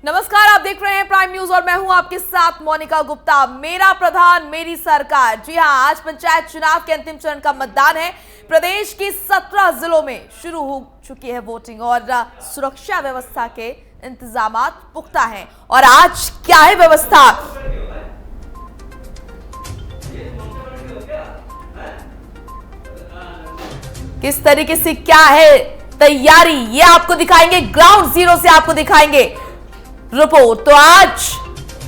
नमस्कार, आप देख रहे हैं प्राइम न्यूज और मैं हूं आपके साथ मोनिका गुप्ता। मेरा प्रधान मेरी सरकार। जी हां, आज पंचायत चुनाव के अंतिम चरण का मतदान है। प्रदेश के 17 जिलों में शुरू हो चुकी है वोटिंग और सुरक्षा व्यवस्था के इंतजामात पुख्ता हैं। और आज क्या है व्यवस्था, किस तरीके से क्या है तैयारी, ये आपको दिखाएंगे। ग्राउंड जीरो से आपको दिखाएंगे रिपोर्ट। तो आज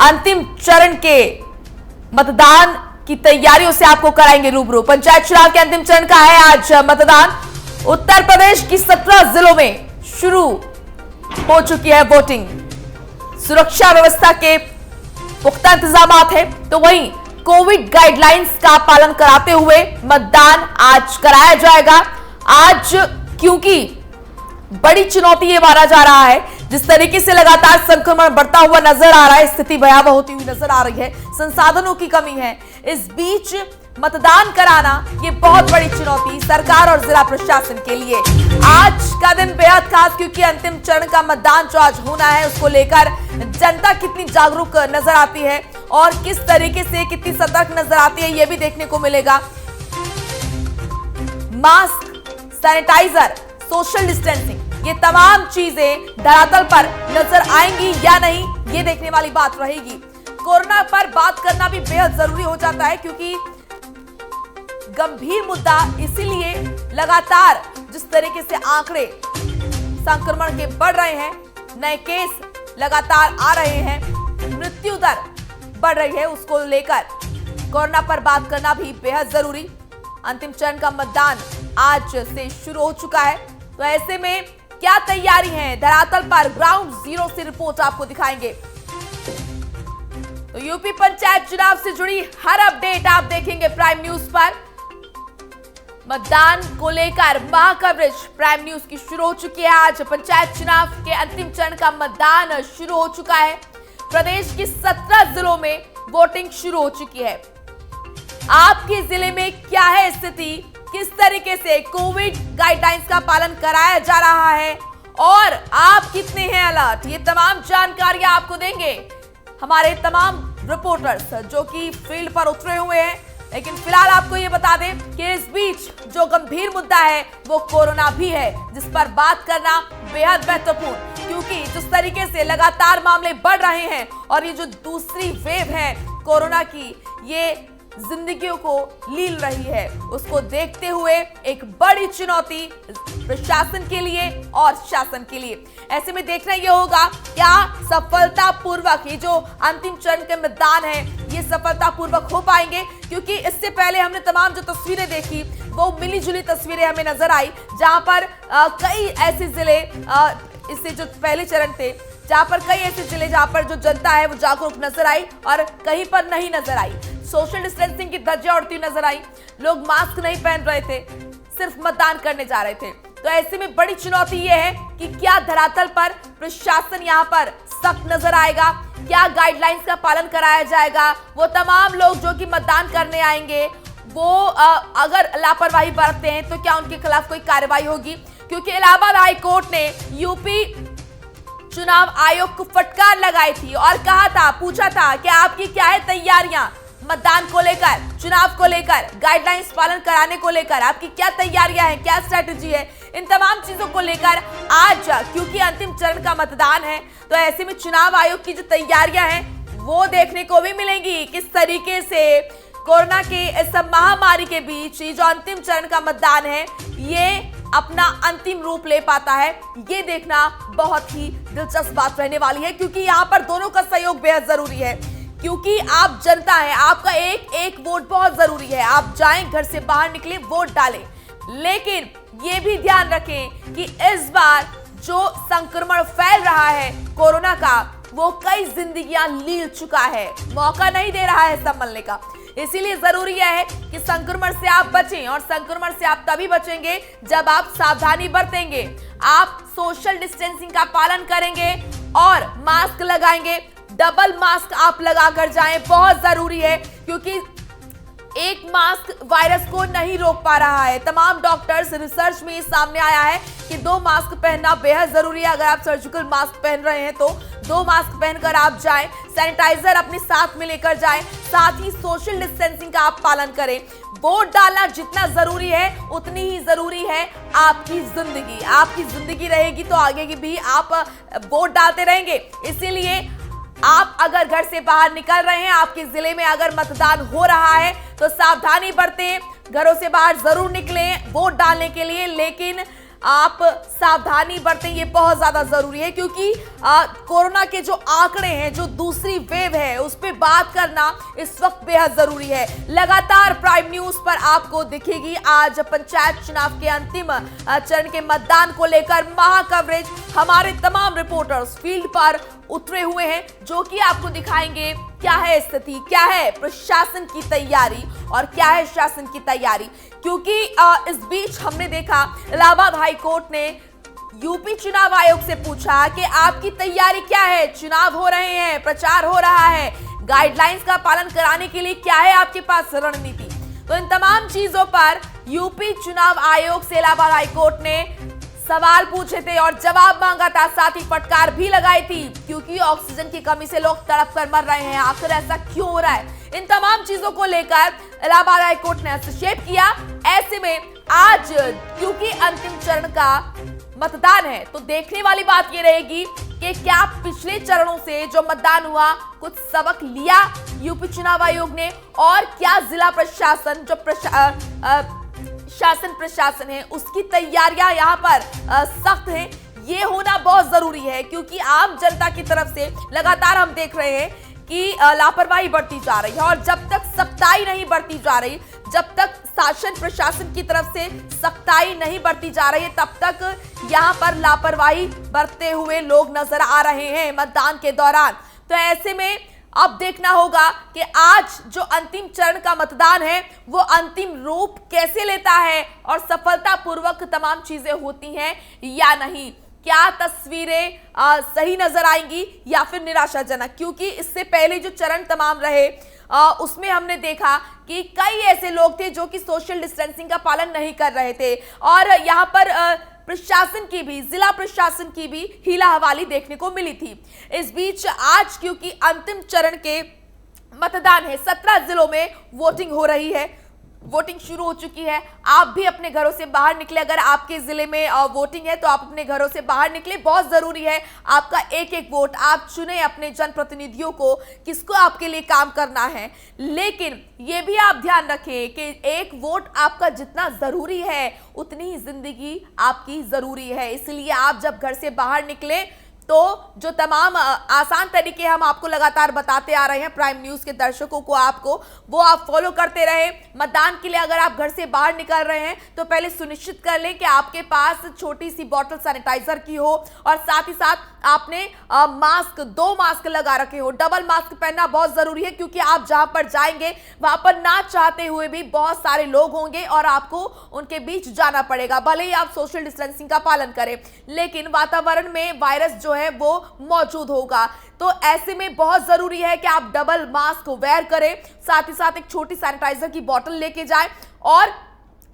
अंतिम चरण के मतदान की तैयारियों से आपको कराएंगे रूबरू। पंचायत चुनाव के अंतिम चरण का है आज मतदान। उत्तर प्रदेश की 17 जिलों में शुरू हो चुकी है वोटिंग। सुरक्षा व्यवस्था के पुख्ता इंतजामात है, तो वहीं कोविड गाइडलाइंस का पालन कराते हुए मतदान आज कराया जाएगा। आज क्योंकि बड़ी चुनौती ये माना जा रहा है, जिस तरीके से लगातार संक्रमण बढ़ता हुआ नजर आ रहा है, स्थिति भयावह होती हुई नजर आ रही है, संसाधनों की कमी है। इस बीच मतदान कराना ये बहुत बड़ी चुनौती सरकार और जिला प्रशासन के लिए। आज का दिन बेहद खास, क्योंकि अंतिम चरण का मतदान जो आज होना है उसको लेकर जनता कितनी जागरूक नजर आती है और किस तरीके से कितनी सतर्क नजर आती है, ये भी देखने को मिलेगा। मास्क, सैनिटाइजर, सोशल डिस्टेंसिंग, ये तमाम चीजें धरातल पर नजर आएंगी या नहीं, ये देखने वाली बात रहेगी। कोरोना पर बात करना भी बेहद जरूरी हो जाता है, क्योंकि गंभीर मुद्दा, इसीलिए लगातार जिस तरीके से आंकड़े संक्रमण के बढ़ रहे हैं, नए केस लगातार आ रहे हैं, मृत्यु दर बढ़ रही है, उसको लेकर कोरोना पर बात करना भी बेहद जरूरी। अंतिम चरण का मतदान आज से शुरू हो चुका है, तो ऐसे में क्या तैयारी है धरातल पर, ग्राउंड जीरो से रिपोर्ट आपको दिखाएंगे। तो यूपी पंचायत चुनाव से जुड़ी हर अपडेट आप देखेंगे प्राइम न्यूज पर। मतदान को लेकर महा कवरेज प्राइम न्यूज की शुरू हो चुकी है। आज पंचायत चुनाव के अंतिम चरण का मतदान शुरू हो चुका है। प्रदेश के 17 जिलों में वोटिंग शुरू हो चुकी है। आपके जिले में क्या है स्थिति, किस तरीके से कोविड गाइडलाइंस का पालन कराया जा रहा है और आप कितने हैं अलर्ट, ये तमाम जानकारियां आपको देंगे हमारे तमाम रिपोर्टर्स जो कि फील्ड पर उतरे हुए हैं। लेकिन फिलहाल आपको ये बता दें कि इस बीच जो गंभीर मुद्दा है वो कोरोना भी है, जिस पर बात करना बेहद महत्वपूर्ण, क्योंकि जिस तरीके से लगातार मामले बढ़ रहे हैं और ये जो दूसरी वेव है कोरोना की, ये जिंदगियों को लील रही है, उसको देखते हुए एक बड़ी चुनौती प्रशासन के लिए और शासन के लिए। ऐसे में देखना यह होगा क्या सफलतापूर्वक ये जो अंतिम चरण के मतदान है ये सफलतापूर्वक हो पाएंगे, क्योंकि इससे पहले हमने तमाम जो तस्वीरें देखी वो मिली जुली तस्वीरें हमें नजर आई, जहां पर कई ऐसे जिले, इससे जो पहले चरण थे, जहां पर कई ऐसे जिले जहां पर जो जनता है वो जागरूक नजर आई और कहीं पर नहीं नजर आई। सोशल डिस्टेंसिंग की धज्जियां उड़ती नजर आई, लोग मास्क नहीं पहन रहे थे, सिर्फ मतदान करने जा रहे थे। तो ऐसे में बड़ी चुनौती ये है कि क्या धरातल पर प्रशासन यहाँ पर सख्त नजर आएगा, क्या गाइडलाइंस का पालन कराया जाएगा, वो तमाम लोग जो कि मतदान करने आएंगे वो अगर लापरवाही बरतते हैं तो क्या उनके खिलाफ कोई कार्रवाई होगी, क्योंकि इलाहाबाद हाई कोर्ट ने यूपी चुनाव आयोग को फटकार लगाई थी और कहा था, पूछा था कि आपकी क्या है तैयारियां मतदान को लेकर, चुनाव को लेकर, गाइडलाइंस पालन कराने को लेकर, आपकी क्या तैयारियां हैं, क्या स्ट्रेटजी है, इन तमाम चीजों को लेकर आज क्योंकि अंतिम चरण का मतदान है, तो ऐसे में चुनाव आयोग की जो तैयारियां हैं वो देखने को भी मिलेंगी। किस तरीके से कोरोना के इस महामारी के बीच ये जो अंतिम चरण का मतदान है ये अपना अंतिम रूप ले पाता है, ये देखना बहुत ही दिलचस्प बात रहने वाली है, क्योंकि यहाँ पर दोनों का सहयोग बेहद जरूरी है, क्योंकि आप जनता है, आपका एक एक वोट बहुत जरूरी है। आप जाएं, घर से बाहर निकले, वोट डालें, लेकिन ये भी ध्यान रखें कि इस बार जो संक्रमण फैल रहा है कोरोना का, वो कई जिंदगियां लील चुका है, मौका नहीं दे रहा है संभलने का। इसीलिए जरूरी है कि संक्रमण से आप बचें, और संक्रमण से आप तभी बचेंगे जब आप सावधानी बरतेंगे, आप सोशल डिस्टेंसिंग का पालन करेंगे और मास्क लगाएंगे। डबल मास्क आप लगाकर जाएं, बहुत जरूरी है, क्योंकि एक मास्क वायरस को नहीं रोक पा रहा है। तमाम डॉक्टर्स रिसर्च में सामने आया है कि 2 मास्क पहनना बेहद जरूरी है। अगर आप सर्जिकल मास्क पहन रहे हैं तो 2 मास्क पहनकर आप जाएं, सैनिटाइजर अपने साथ में लेकर जाएं, साथ ही सोशल डिस्टेंसिंग का आप पालन करें। वोट डालना जितना जरूरी है उतनी ही जरूरी है आपकी जिंदगी। आपकी जिंदगी रहेगी तो आगे की भी आप वोट डालते रहेंगे। इसीलिए आप अगर घर से बाहर निकल रहे हैं, आपके जिले में अगर मतदान हो रहा है तो सावधानी बरतें, घरों से बाहर जरूर निकलें वोट डालने के लिए, लेकिन आप सावधानी बरतें, ये बहुत ज्यादा जरूरी है क्योंकि कोरोना के जो आंकड़े हैं, जो दूसरी वेव है, उस पर बात करना इस वक्त बेहद जरूरी है। लगातार प्राइम न्यूज पर आपको दिखेगी आज पंचायत चुनाव के अंतिम चरण के मतदान को लेकर महा कवरेज। हमारे तमाम रिपोर्टर्स फील्ड पर उतरे हुए हैं जो कि आपको दिखाएंगे क्या है स्थिति, क्या है प्रशासन की तैयारी और क्या है शासन की तैयारी। क्योंकि इस बीच हमने देखा इलाहाबाद हाई कोर्ट ने यूपी चुनाव आयोग से पूछा कि आपकी तैयारी क्या है, चुनाव हो रहे हैं, प्रचार हो रहा है, गाइडलाइंस का पालन कराने के लिए क्या है आपके पास रणनीति। तो इन तमाम चीजों पर यूपी चुनाव आयोग से इलाहाबाद हाई कोर्ट ने सवाल पूछे थे और जवाब मांगा था, साथ ही फटकार भी लगाई थी क्योंकि ऑक्सीजन की कमी से लोग तड़प कर मर रहे हैं। आखिर ऐसा क्यों हो रहा है, इन तमाम चीजों को लेकर इलाहाबाद हाई कोर्ट ने हस्तक्षेप किया। ऐसे में आज क्योंकि अंतिम चरण का मतदान है तो देखने वाली बात ये रहेगी कि क्या पिछले चरणों से जो मतदान हुआ कुछ सबक लिया यूपी चुनाव आयोग ने, और क्या जिला प्रशासन जो शासन प्रशासन है उसकी तैयारियां यहाँ पर सख्त हैं। ये होना बहुत जरूरी है क्योंकि आम जनता की तरफ से लगातार हम देख रहे हैं कि लापरवाही बढ़ती जा रही है, और जब तक सख्ताई नहीं बढ़ती जा रही, जब तक शासन प्रशासन की तरफ से सख्ताई नहीं बढ़ती जा रही है, तब तक यहाँ पर लापरवाही बरतते हुए लोग नजर आ रहे हैं मतदान के दौरान। तो ऐसे में अब देखना होगा कि आज जो अंतिम चरण का मतदान है वो अंतिम रूप कैसे लेता है और सफलतापूर्वक तमाम चीजें होती हैं या नहीं। क्या तस्वीरें सही नजर आएंगी या फिर निराशाजनक, क्योंकि इससे पहले जो चरण तमाम रहे उसमें हमने देखा कि कई ऐसे लोग थे जो कि सोशल डिस्टेंसिंग का पालन नहीं कर रहे थे, और यहाँ पर प्रशासन की भी, जिला प्रशासन की भी हीला हवाली देखने को मिली थी। इस बीच आज क्योंकि अंतिम चरण के मतदान है, 17 जिलों में वोटिंग हो रही है, वोटिंग शुरू हो चुकी है। आप भी अपने घरों से बाहर निकले, अगर आपके जिले में वोटिंग है तो आप अपने घरों से बाहर निकले। बहुत जरूरी है आपका एक एक वोट, आप चुने अपने जनप्रतिनिधियों को, किसको आपके लिए काम करना है। लेकिन ये भी आप ध्यान रखें कि एक वोट आपका जितना जरूरी है उतनी ही जिंदगी आपकी जरूरी है। इसलिए आप जब घर से बाहर निकले तो जो तमाम आसान तरीके हम आपको लगातार बताते आ रहे हैं प्राइम न्यूज के दर्शकों को, आपको वो आप फॉलो करते रहे। मतदान के लिए अगर आप घर से बाहर निकल रहे हैं तो पहले सुनिश्चित कर लें कि आपके पास छोटी सी बॉटल सैनिटाइजर की हो, और साथ ही साथ आपने मास्क, 2 मास्क लगा रखे हो। डबल मास्क पहनना बहुत जरूरी है क्योंकि आप जहां पर जाएंगे वहां पर ना चाहते हुए भी बहुत सारे लोग होंगे और आपको उनके बीच जाना पड़ेगा। भले ही आप सोशल डिस्टेंसिंग का पालन करें, लेकिन वातावरण में वायरस जो है वो मौजूद होगा। तो ऐसे में बहुत जरूरी है कि आप डबल मास्क वेयर करें, साथ ही साथ एक छोटी सैनिटाइजर की बोतल लेके जाएं और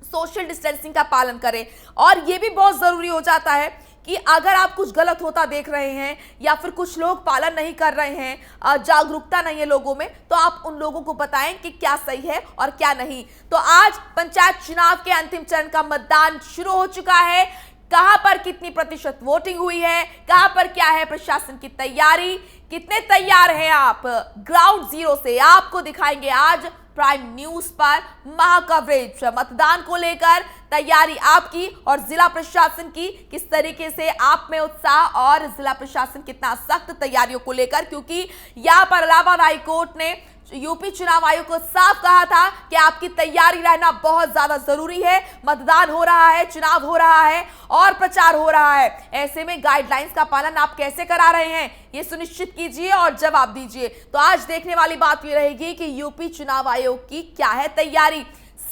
सोशल डिस्टेंसिंग का पालन करें। और यह भी बहुत जरूरी हो जाता है कि अगर आप कुछ गलत होता देख रहे हैं या फिर कुछ लोग पालन नहीं कर रहे हैं, जागरूकता नहीं है लोगों में, तो आप उन लोगों को बताएं कि क्या सही है और क्या नहीं। तो आज पंचायत चुनाव के अंतिम चरण का मतदान शुरू हो चुका है। कहां पर कितनी प्रतिशत वोटिंग हुई है, कहां पर क्या है प्रशासन की तैयारी, कितने तैयार हैं आप, ग्राउंड जीरो से आपको दिखाएंगे आज प्राइम न्यूज पर महा कवरेज। मतदान को लेकर तैयारी आपकी और जिला प्रशासन की, किस तरीके से आप में उत्साह और जिला प्रशासन कितना सख्त तैयारियों को लेकर, क्योंकि यहां पर इलाहाबाद हाई कोर्ट ने यूपी चुनाव आयोग को साफ कहा था कि आपकी तैयारी रहना बहुत ज्यादा जरूरी है। मतदान हो रहा है, चुनाव हो रहा है और प्रचार हो रहा है। ऐसे में गाइडलाइंस का पालन आप कैसे करा रहे हैं ये सुनिश्चित कीजिए और जवाब दीजिए। तो आज देखने वाली बात ये रहेगी कि यूपी चुनाव आयोग की क्या है तैयारी।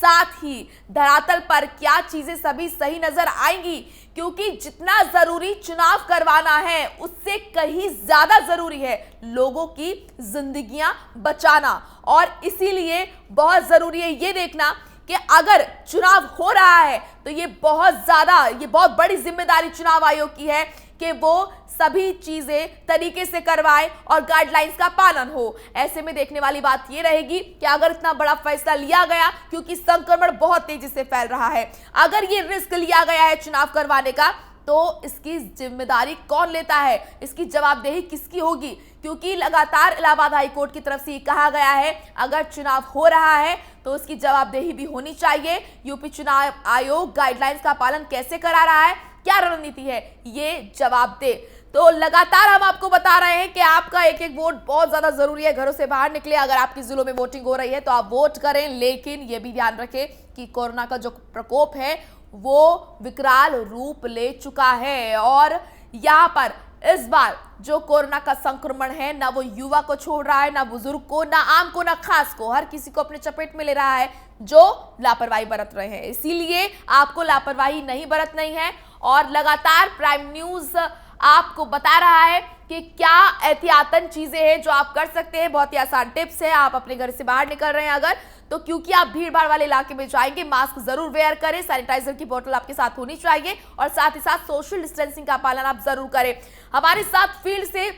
साथ ही धरातल पर क्या चीजें सभी सही नजर आएंगी, क्योंकि जितना जरूरी चुनाव करवाना है उससे कहीं ज्यादा जरूरी है लोगों की जिंदगियां बचाना। और इसीलिए बहुत जरूरी है ये देखना कि अगर चुनाव हो रहा है तो ये बहुत बड़ी जिम्मेदारी चुनाव आयोग की है कि वो सभी चीजें तरीके से करवाए और गाइडलाइंस का पालन हो। ऐसे में देखने वाली बात ये रहेगी कि अगर इतना बड़ा फैसला लिया गया, क्योंकि संक्रमण बहुत तेजी से फैल रहा है, अगर ये रिस्क लिया गया है चुनाव करवाने का, तो इसकी जिम्मेदारी कौन लेता है, इसकी जवाबदेही किसकी होगी? क्योंकि लगातार इलाहाबाद हाई कोर्ट की तरफ से ये कहा गया है अगर चुनाव हो रहा है तो उसकी जवाबदेही भी होनी चाहिए। यूपी चुनाव आयोग गाइडलाइंस का पालन कैसे करा रहा है, क्या रणनीति है, ये जवाब दे। तो लगातार हम आपको बता रहे हैं कि आपका एक एक वोट बहुत ज्यादा जरूरी है। घरों से बाहर निकले, अगर आपके जिलों में वोटिंग हो रही है तो आप वोट करें, लेकिन ये भी ध्यान रखें कि कोरोना का जो प्रकोप है वो विकराल रूप ले चुका है और यहाँ पर इस बार जो कोरोना का संक्रमण है ना वो युवा को छोड़ रहा है, ना बुजुर्ग को, ना आम को, ना खास को, हर किसी को अपने चपेट में ले रहा है जो लापरवाही बरत रहे हैं। इसीलिए आपको लापरवाही नहीं बरतनी है और लगातार प्राइम न्यूज आपको बता रहा है कि क्या एहतियातन चीजें हैं जो आप कर सकते हैं। बहुत ही आसान टिप्स है। आप अपने घर से बाहर निकल रहे हैं अगर तो, क्योंकि आप भीड़ भाड़ वाले इलाके में जाएंगे, मास्क जरूर वेयर करें, सैनिटाइजर की बोतल आपके साथ होनी चाहिए और साथ ही साथ सोशल डिस्टेंसिंग का पालन आप जरूर करें। हमारे साथ फील्ड से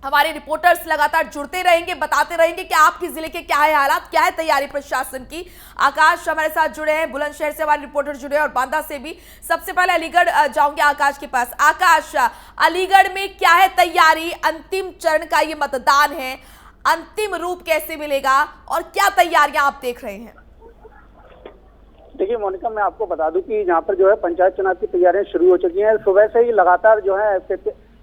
हमारे रिपोर्टर्स लगातार जुड़ते रहेंगे, बताते रहेंगे कि आपके जिले के क्या है हालात, क्या है तैयारी प्रशासन की। आकाश हमारे साथ जुड़े हैं, बुलंदशहर से हमारे रिपोर्टर जुड़े हैं और बांदा से भी। सबसे पहले अलीगढ़ जाऊंगे आकाश के पास। आकाश, अलीगढ़ में क्या है तैयारी? अंतिम चरण का ये मतदान है, अंतिम रूप कैसे मिलेगा और क्या तैयारियां आप देख रहे हैं? देखिए मोनिका, मैं आपको बता दूं कि यहाँ पर जो है पंचायत चुनाव की तैयारियां शुरू हो चुकी हैं। सुबह से ही लगातार जो है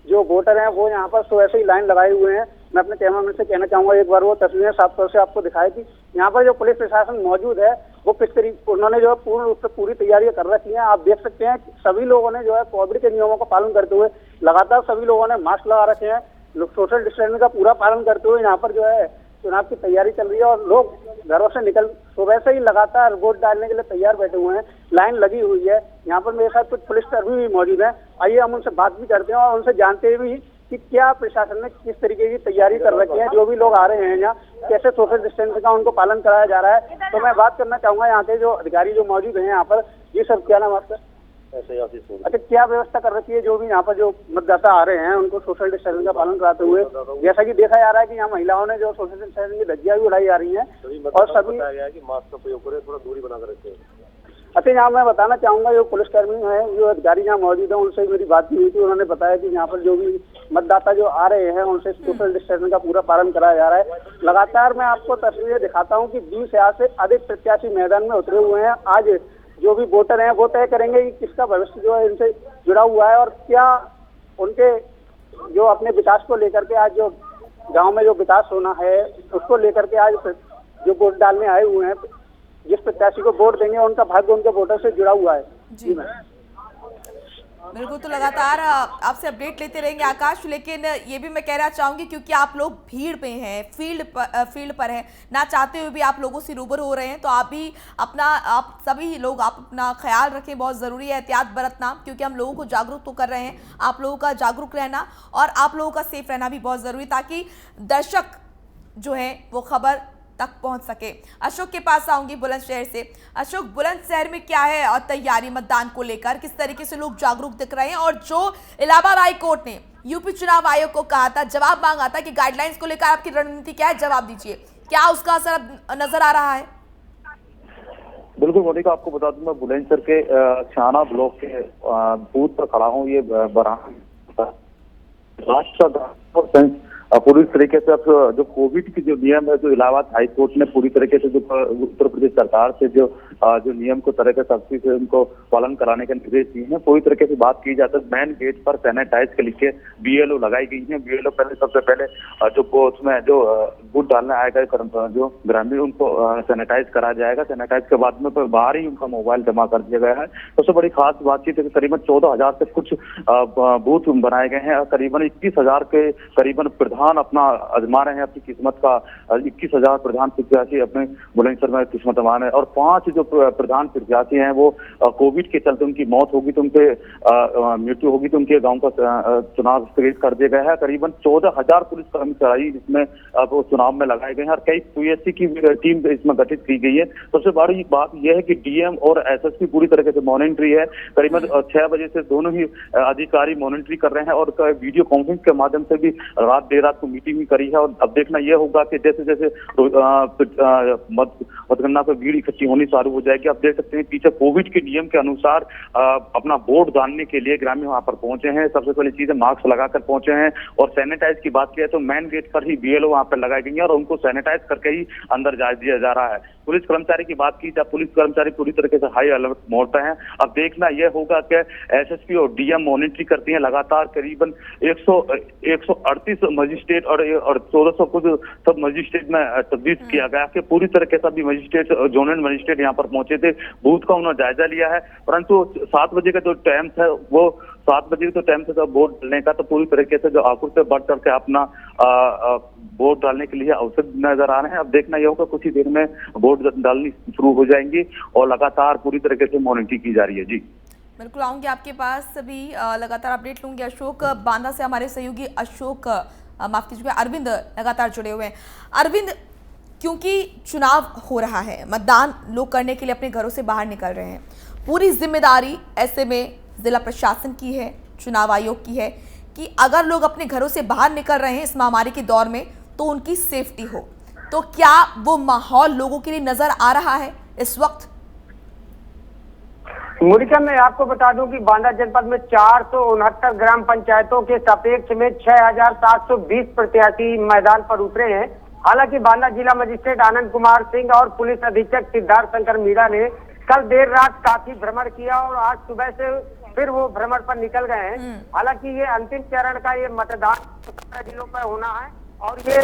जो वोटर हैं वो यहाँ पर सुबह से ही लाइन लगाए हुए हैं। मैं अपने कैमरामैन से कहना चाहूंगा एक बार वो तस्वीरें साफ तौर से आपको दिखाए कि यहाँ पर जो पुलिस प्रशासन मौजूद है वो किस तरीके उन्होंने जो है पूर्ण रूप से पूरी तैयारियां कर रखी हैं। आप देख सकते हैं सभी लोगों ने जो है कोविड के नियमों का पालन करते हुए लगातार सभी लोगों ने मास्क लगा रखे हैं, सोशल डिस्टेंसिंग का पूरा पालन करते हुए यहाँ पर जो है चुनाव की तैयारी चल रही है और लोग घरों से निकल सुबह से ही लगातार वोट डालने के लिए तैयार बैठे हुए हैं। लाइन लगी हुई है। यहाँ पर मेरे साथ कुछ पुलिसकर्मी भी मौजूद हैं। आइए हम उनसे बात भी करते हैं और उनसे जानते भी कि क्या प्रशासन ने किस तरीके की तैयारी कर रखी है, जो भी लोग आ रहे हैं यहाँ कैसे सोशल डिस्टेंसिंग का उनको पालन कराया जा रहा है। तो मैं बात करना चाहूंगा यहाँ के जो अधिकारी जो मौजूद हैं यहाँ पर। जी सर, क्या नाम आपका? अच्छा, क्या व्यवस्था कर रखी है जो भी यहाँ पर जो मतदाता आ रहे हैं उनको सोशल डिस्टेंसिंग का पालन कराते हुए? जैसा कि देखा जा रहा है कि यहाँ महिलाओं ने जो सोशल डिस्टेंसिंग की धज्जियां भी उड़ाई जा रही हैं और सभी मास्क का प्रयोग करें, थोड़ा दूरी बनाकर रखें। अच्छा, यहाँ मैं बताना चाहूंगा जो पुलिसकर्मी हैं, जो अधिकारी यहाँ मौजूद हैं, उनसे मेरी बात हुई थी। उन्होंने बताया कि यहाँ पर जो भी मतदाता जो आ रहे हैं उनसे सोशल डिस्टेंसिंग का पूरा पालन कराया जा रहा है। लगातार मैं आपको तस्वीरें दिखाता हूँ कि 20,000 से अधिक प्रत्याशी मैदान में उतरे हुए हैं। आज जो भी वोटर हैं वो तय करेंगे कि किसका भविष्य जो है इनसे जुड़ा हुआ है और क्या उनके जो अपने विकास को लेकर के आज जो गांव में जो विकास होना है उसको लेकर के आज जो वोट डालने आए हुए हैं, जिस प्रत्याशी को वोट देंगे उनका भाग्य उनके वोटर से जुड़ा हुआ है। जी मैम, बिल्कुल। तो लगातार आपसे अपडेट लेते रहेंगे आकाश, लेकिन ये भी मैं कहना चाहूंगी क्योंकि आप लोग भीड़ में हैं, फील्ड पर हैं, ना चाहते हुए भी आप लोगों से रूबरू हो रहे हैं, तो आप सभी लोग आप अपना ख्याल रखें। बहुत ज़रूरी है एहतियात बरतना, क्योंकि हम लोगों को जागरूक तो कर रहे हैं। आप लोगों का जागरूक रहना और आप लोगों का सेफ रहना भी बहुत ज़रूरी, ताकि दर्शक जो है वो खबर तक पहुंच सके। अशोक के पास आऊंगी बुलंदशहर से। अशोक, बुलंदशहर में क्या है और तैयारी मतदान को लेकर, किस तरीके से लोग जागरूक दिख रहे हैं? और जो इलाहाबाद हाई कोर्ट ने यूपी चुनाव आयोग को कहा था, जवाब मांगा था कि गाइडलाइंस को लेकर आपकी रणनीति क्या है, जवाब दीजिए, क्या उसका असर नजर आ रहा है? बिल्कुल मोनिका, आपको बता दूं मैं बुलंदशहर के छाना ब्लॉक के बूथ पर खड़ा हूँ। ये पूरी तरीके से अब जो कोविड की जो नियम है, जो इलाहाबाद हाई कोर्ट ने पूरी तरीके से जो उत्तर प्रदेश सरकार से जो नियम को तरह के सख्ती से उनको पालन कराने के निर्देश दिए हैं। पूरी तरीके से बात की जाए तो मेन गेट पर सैनिटाइज के लिखे BLO लगाई गई है। BLO पहले सबसे पहले जो उसमें जो वोट डालने आए गए जो ग्रामीण उनको सैनिटाइज करा जाएगा। सैनिटाइज के बाद में बाहर ही उनका मोबाइल जमा कर दिया गया है। सबसे बड़ी खास बातचीत है कि करीबन 14,000 से कुछ बूथ बनाए गए हैं। करीबन 21,000 के करीबन प्रधान अपना आजमा रहे हैं अपनी किस्मत का। 21,000 प्रधान प्रत्याशी अपने बुलंदशहर में किस्मत आजमा रहे हैं और 5 जो प्रधान प्रत्याशी हैं वो कोविड के चलते उनकी मौत होगी तो उनके मृत्यु होगी तो उनके गांव का चुनाव स्थगित कर दिया गया है। करीबन 14,000 पुलिस कर्मचारी इसमें अब चुनाव में लगाए गए हैं और कई पीएससी की टीम इसमें गठित की गई है। सबसे बड़ी बात यह है कि डीएम और एसएसपी पूरी तरीके से मॉनिटरी है। करीबन 6 बजे से दोनों ही अधिकारी मॉनिटरी कर रहे हैं और वीडियो कॉन्फ्रेंस के माध्यम से भी देर रात को मीटिंग भी करी है। और अब देखना यह होगा कि जैसे जैसे मतगणना पर भीड़ इकट्ठी होनी चालू हो जाएगी। आप देख सकते हैं पीछे कोविड के नियम के अनुसार अपना वोट डालने के लिए ग्रामीण वहां पर पहुंचे हैं। सबसे पहली चीज है मास्क लगाकर पहुंचे हैं और सैनिटाइज की बात की तो मेन गेट पर ही बीएलओ वहां पर लगाई गई है और उनको सैनिटाइज करके ही अंदर जा दिया जा रहा है। पुलिस कर्मचारी की बात की जाए, पुलिस कर्मचारी पूरी तरीके से हाई अलर्ट मोड पर हैं। अब देखना यह होगा कि एसएसपी और डीएम मॉनिटरी करती हैं लगातार। करीबन 138 मजिस्ट्रेट और 1400 कुछ सब मजिस्ट्रेट में तब्दील किया गया कि पूरी तरीके से भी मजिस्ट्रेट जोनल मजिस्ट्रेट यहाँ पर पहुंचे थे, बूथ का उन्होंने जायजा लिया है। परंतु 7 बजे का जो टाइम था वो 7 बजे तो टाइम था वोट डालने का, तो पूरी तरीके से जो आकुर से बढ़ चढ़ के अपना वोट डालने के लिए अवसर नजर आ रहे हैं। अब देखना यह होगा कुछ ही देर में वोट डालनी शुरू हो जाएंगी और लगातार पूरी तरीके से मॉनिटरिंग की जा रही है। जी बिल्कुल, आऊंगी आपके पास सभी लगातार अपडेट लूंगी। अशोक बांदा से हमारे सहयोगी अशोक माफ कीजिएगा अरविंद लगातार जुड़े हुए हैं। अरविंद, क्योंकि चुनाव हो रहा है, मतदान लोग करने के लिए अपने घरों से बाहर निकल रहे हैं, पूरी जिम्मेदारी ऐसे में जिला प्रशासन की है, चुनाव आयोग की है कि अगर लोग अपने घरों से बाहर निकल रहे हैं इस महामारी के दौर में तो उनकी सेफ्टी हो। तो क्या वो माहौल लोगों के लिए नजर आ रहा है इस वक्त? मोनिका, मैं आपको बता दूं कि बांदा जनपद में 469 ग्राम पंचायतों के सापेक्ष में 6,720 प्रत्याशी मैदान पर उतरे हैं। हालांकि बांदा जिला मजिस्ट्रेट आनंद कुमार सिंह और पुलिस अधीक्षक सिद्धार्थ शंकर मीणा ने कल देर रात काफी भ्रमण किया और आज सुबह से फिर वो भ्रमण पर निकल गए हैं। हालांकि ये अंतिम चरण का ये मतदान 17 जिलों पर होना है और ये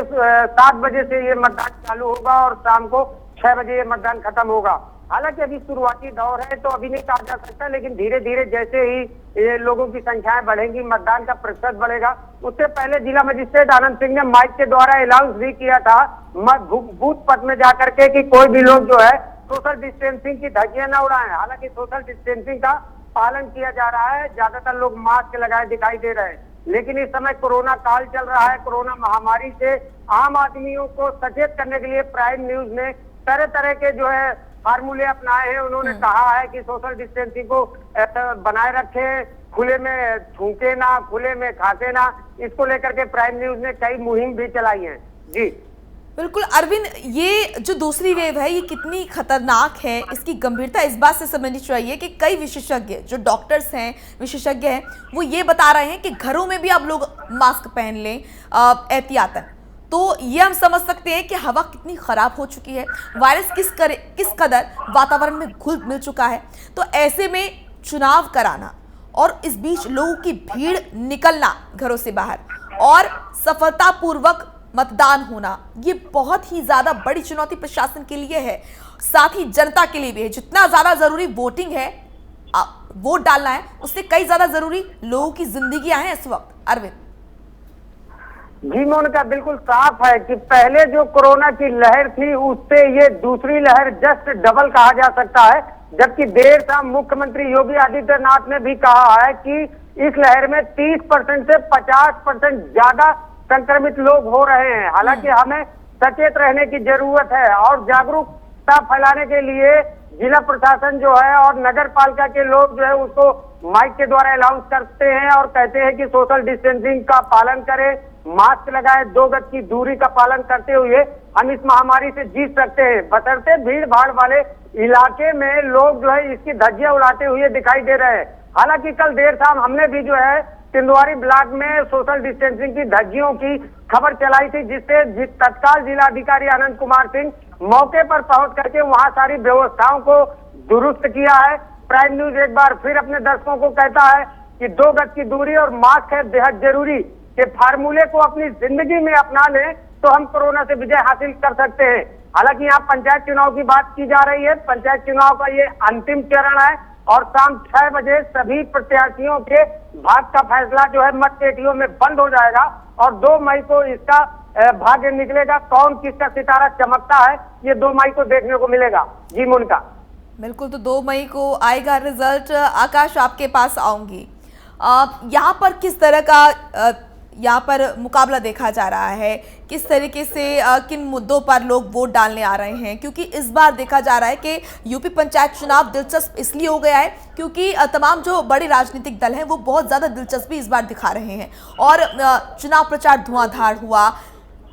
7 बजे से ये मतदान चालू होगा और शाम को 6 बजे ये मतदान खत्म होगा। हालांकि अभी शुरुआती दौर है तो अभी नहीं कहा जा सकता, लेकिन धीरे धीरे जैसे ही ये लोगों की संख्याएं बढ़ेंगी, मतदान का प्रतिशत बढ़ेगा। उससे पहले जिला मजिस्ट्रेट आनंद सिंह ने माइक के द्वारा अनाउंस भी किया था बूथ पथ में जाकर के कि कोई भी लोग जो है सोशल डिस्टेंसिंग की धज्जियां न उड़ाएं। हालांकि सोशल डिस्टेंसिंग का पालन किया जा रहा है, ज्यादातर लोग मास्क लगाए दिखाई दे रहे हैं, लेकिन इस समय कोरोना काल चल रहा है। कोरोना महामारी से आम आदमियों को सचेत करने के लिए प्राइम न्यूज ने तरह तरह के जो है फार्मूले अपनाए हैं। उन्होंने कहा है कि सोशल डिस्टेंसिंग को बनाए रखें, खुले में थूके ना, खुले में खाके ना। इसको लेकर के प्राइम न्यूज ने कई मुहिम भी चलाई है। जी बिल्कुल अरविंद, ये जो दूसरी वेव है ये कितनी खतरनाक है, इसकी गंभीरता इस बात से समझनी चाहिए कि कई विशेषज्ञ जो डॉक्टर्स हैं, विशेषज्ञ हैं, वो ये बता रहे हैं कि घरों में भी आप लोग मास्क पहन लें एहतियातन। तो ये हम समझ सकते हैं कि हवा कितनी खराब हो चुकी है, वायरस किस कदर वातावरण में घुल मिल चुका है। तो ऐसे में चुनाव कराना और इस बीच लोगों की भीड़ निकलना घरों से बाहर और सफलतापूर्वक मतदान होना, ये बहुत ही ज्यादा बड़ी चुनौती प्रशासन के लिए है, साथ ही जनता के लिए भी है। जितना ज्यादा जरूरी वोटिंग है, वोट डालना है, उससे कई ज्यादा जरूरी लोगों की जिंदगियां हैं इस वक्त। अरविंद जी मोनिका, बिल्कुल साफ है कि पहले जो कोरोना की लहर थी उससे ये दूसरी लहर जस्ट डबल कहा जा सकता है। जबकि देर शाम मुख्यमंत्री योगी आदित्यनाथ ने भी कहा है कि इस लहर में 30% से 50% ज्यादा संक्रमित लोग हो रहे हैं। हालांकि हमें सचेत रहने की जरूरत है और जागरूकता फैलाने के लिए जिला प्रशासन जो है और नगर पालिका के लोग जो है उसको माइक के द्वारा अनाउंस करते हैं और कहते हैं कि सोशल डिस्टेंसिंग का पालन करें, मास्क लगाए, 2 गज की दूरी का पालन करते हुए हम इस महामारी से जीत सकते हैं। बशर्ते भीड़ भाड़ वाले इलाके में लोग जो है इसकी धज्जियां उड़ाते हुए दिखाई दे रहे हैं। हालांकि कल देर शाम हमने भी जो है तिंदवारी ब्लॉक में सोशल डिस्टेंसिंग की धज्जियों की खबर चलाई थी, जिससे तत्काल जिलाधिकारी आनंद कुमार सिंह मौके पर पहुंच करके वहां सारी व्यवस्थाओं को दुरुस्त किया है। प्राइम न्यूज एक बार फिर अपने दर्शकों को कहता है कि 2 गज की दूरी और मास्क है बेहद जरूरी, के फार्मूले को अपनी जिंदगी में अपना लें तो हम कोरोना से विजय हासिल कर सकते हैं। हालांकि यहाँ पंचायत चुनाव की बात की जा रही है। पंचायत चुनाव का ये अंतिम चरण है और शाम 6 बजे सभी प्रत्याशियों के भाग्य का फैसला जो है मत पेटियों में बंद हो जाएगा और 2 मई को इसका भाग्य निकलेगा। कौन किसका सितारा चमकता है ये 2 मई को देखने को मिलेगा। जी मोनिका। बिल्कुल, तो 2 मई को आएगा रिजल्ट। आकाश, आपके पास आऊंगी। यहाँ पर किस तरह का यहाँ पर मुकाबला देखा जा रहा है, किस तरीके से किन मुद्दों पर लोग वोट डालने आ रहे हैं? क्योंकि इस बार देखा जा रहा है कि यूपी पंचायत चुनाव दिलचस्प इसलिए हो गया है क्योंकि तमाम जो बड़े राजनीतिक दल हैं वो बहुत ज़्यादा दिलचस्पी इस बार दिखा रहे हैं और चुनाव प्रचार धुआंधार हुआ।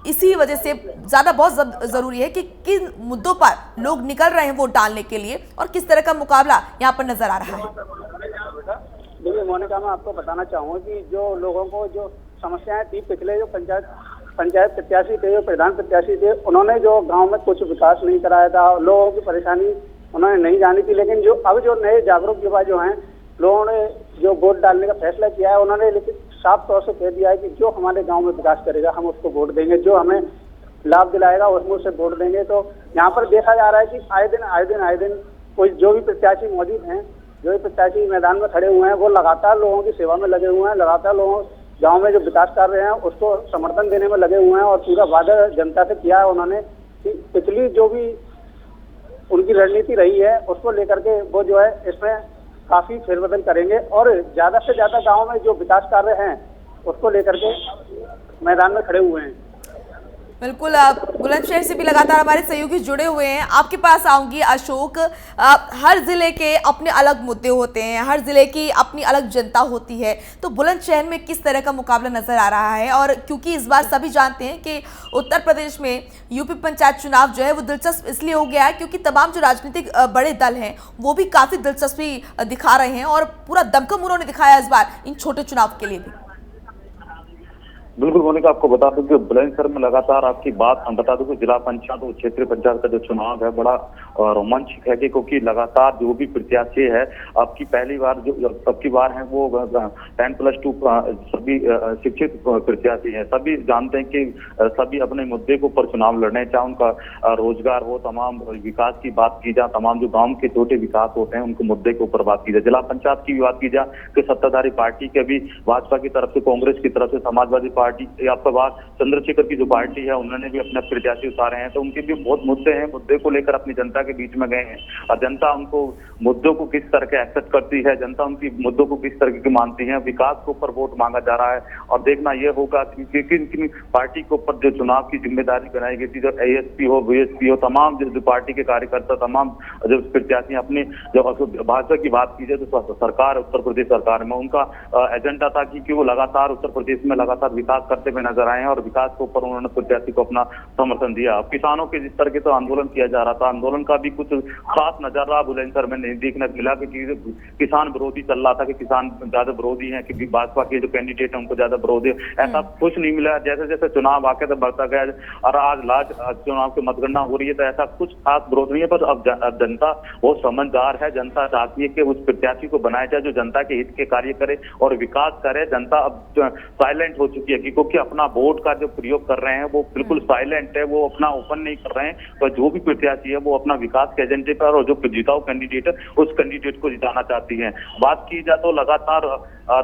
इसी वजह से बहुत ज़रूरी है कि किन मुद्दों पर लोग निकल रहे हैं वोट डालने के लिए और किस तरह का मुकाबला यहाँ पर नजर आ रहा है। देखिए मोनिका, मैं आपको बताना चाहूँगा कि जो लोगों को जो समस्याएं थी, पिछले जो पंचायत प्रत्याशी थे, जो प्रधान प्रत्याशी थे, उन्होंने जो गांव में कुछ विकास नहीं कराया था, लोगों की परेशानी उन्होंने नहीं जानी थी। लेकिन जो अब जो नए जागरूक युवा जो हैं, लोगों ने जो वोट डालने का फैसला किया है, उन्होंने लेकिन साफ तौर से कह दिया है कि जो हमारे गाँव में विकास करेगा हम उसको वोट देंगे, जो हमें लाभ दिलाएगा उसमें उसे वोट देंगे। तो यहाँ पर देखा जा रहा है कि आए दिन कोई जो भी प्रत्याशी मौजूद हैं, जो भी प्रत्याशी मैदान में खड़े हुए हैं, वो लगातार लोगों की सेवा में लगे हुए हैं, लगातार लोगों गांव में जो विकास कर रहे हैं उसको समर्थन देने में लगे हुए हैं और पूरा वादा जनता से किया है उन्होंने कि पिछली जो भी उनकी रणनीति रही है उसको लेकर के वो जो है इसमें काफी फेरबदल करेंगे और ज्यादा से ज्यादा गाँव में जो विकास कार्य हैं उसको लेकर के मैदान में खड़े हुए हैं। बिल्कुल, बुलंदशहर से भी लगातार हमारे सहयोगी जुड़े हुए हैं। आपके पास आऊंगी अशोक। हर जिले के अपने अलग मुद्दे होते हैं, हर जिले की अपनी अलग जनता होती है, तो बुलंदशहर में किस तरह का मुकाबला नजर आ रहा है? और क्योंकि इस बार सभी जानते हैं कि उत्तर प्रदेश में यूपी पंचायत चुनाव जो है वो दिलचस्प इसलिए हो गया है क्योंकि तमाम जो राजनीतिक बड़े दल हैं वो भी काफी दिलचस्पी दिखा रहे हैं और पूरा दमखम उन्होंने दिखाया इस बार इन छोटे चुनाव के लिए भी। बिल्कुल मोनिका, आपको बता दूं कि बुलंदशहर में लगातार आपकी बात हम बता दूं कि जिला पंचायत और क्षेत्रीय पंचायत का जो चुनाव है बड़ा रोमांचक है क्योंकि लगातार जो भी प्रत्याशी है आपकी पहली बार जो सबकी बार है वो 10+2 सभी शिक्षित प्रत्याशी हैं। सभी जानते हैं कि सभी अपने मुद्दे के ऊपर चुनाव लड़ने, चाहे उनका रोजगार हो, तमाम विकास की बात की जाए, तमाम जो गाँव के छोटे विकास होते हैं उनके मुद्दे के ऊपर बात की जाए, जिला पंचायत की भी बात की जाए कि सत्ताधारी पार्टी के भी भाजपा की तरफ से, कांग्रेस की तरफ से, समाजवादी पार्टी आपका बात चंद्रशेखर की जो पार्टी है उन्होंने भी अपने प्रत्याशी उतारे हैं। तो उनके भी बहुत मुद्दे हैं, मुद्दे को लेकर अपनी जनता के बीच में गए हैं और जनता उनको मुद्दों को किस तरह के एक्सेप्ट करती है, जनता उनकी मुद्दों को किस तरह की मानती है। विकास के ऊपर वोट मांगा जा रहा है और देखना यह होगा कि किन पार्टी के ऊपर जो चुनाव की जिम्मेदारी बनाई गई थी, जो एएसपी हो, बीएसपी हो, तमाम जो पार्टी के कार्यकर्ता, तमाम जो प्रत्याशी अपनी जो भाजपा की बात की जाए तो सरकार, उत्तर प्रदेश सरकार में उनका एजेंडा था कि वो लगातार उत्तर प्रदेश में लगातार विकास करते हुए नजर आए हैं और विकास के ऊपर उन्होंने प्रत्याशी को अपना समर्थन दिया। अब किसानों के जिस तरह के तो आंदोलन किया जा रहा था, आंदोलन का भी कुछ खास नजारा बुलंदशहर में नहीं देखने मिला कि किसान विरोधी चल रहा था, कि किसान ज्यादा विरोधी हैं, कि भाजपा के जो कैंडिडेट है उनको ज्यादा विरोधी, ऐसा कुछ नहीं मिला। जैसे जैसे चुनाव आके तो बढ़ता गया और आज लास्ट चुनाव की मतगणना हो रही है तो ऐसा कुछ खास विरोध नहीं है। पर अब जनता बहुत समझदार है, जनता चाहती है कि उस प्रत्याशी को बनाया जाए जो जनता के हित के कार्य करे और विकास करे। जनता अब साइलेंट हो चुकी है क्योंकि अपना वोट का जो प्रयोग कर रहे हैं वो बिल्कुल साइलेंट है, वो अपना ओपन नहीं कर रहे हैं। पर जो भी प्रत्याशी है वो अपना विकास के एजेंडे पर और जो जिताऊ कैंडिडेट है उस कैंडिडेट को जिताना चाहती है। बात की जाए तो लगातार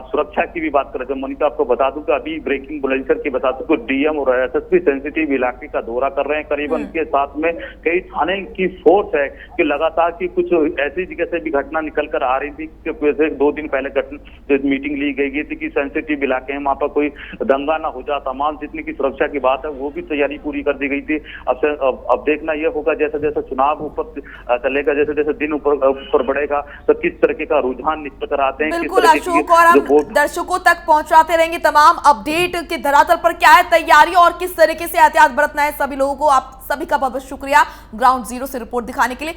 सुरक्षा की भी बात करें तो मोनिका आपको बता दूं कि अभी ब्रेकिंग बुलंदशहर की बता दूं कि डीएम और एसएसपी सेंसिटिव इलाके का दौरा कर रहे हैं। करीबन के साथ में कई थाने की फोर्स है कि लगातार की कुछ ऐसी जगह से भी घटना निकल कर आ रही थी कि 2 दिन पहले मीटिंग ली गई थी कि सेंसिटिव इलाके हैं, वहां पर कोई दंगा ना हो जाए, तमाम जितनी की सुरक्षा की बात है वो भी तैयारी पूरी कर दी गई थी। अब देखना यह होगा जैसे जैसे चुनाव ऊपर चलेगा, जैसे जैसे दिन ऊपर बढ़ेगा तो किस तरीके का रुझान निकल कर आते हैं। बिल्कुल अशोक, और हम दर्शकों तक पहुंचाते रहेंगे तमाम अपडेट के धरातल पर क्या है तैयारी और किस तरीके से एहतियात बरतना है सभी लोगों को। आप सभी का बहुत बहुत शुक्रिया ग्राउंड जीरो से रिपोर्ट दिखाने के लिए।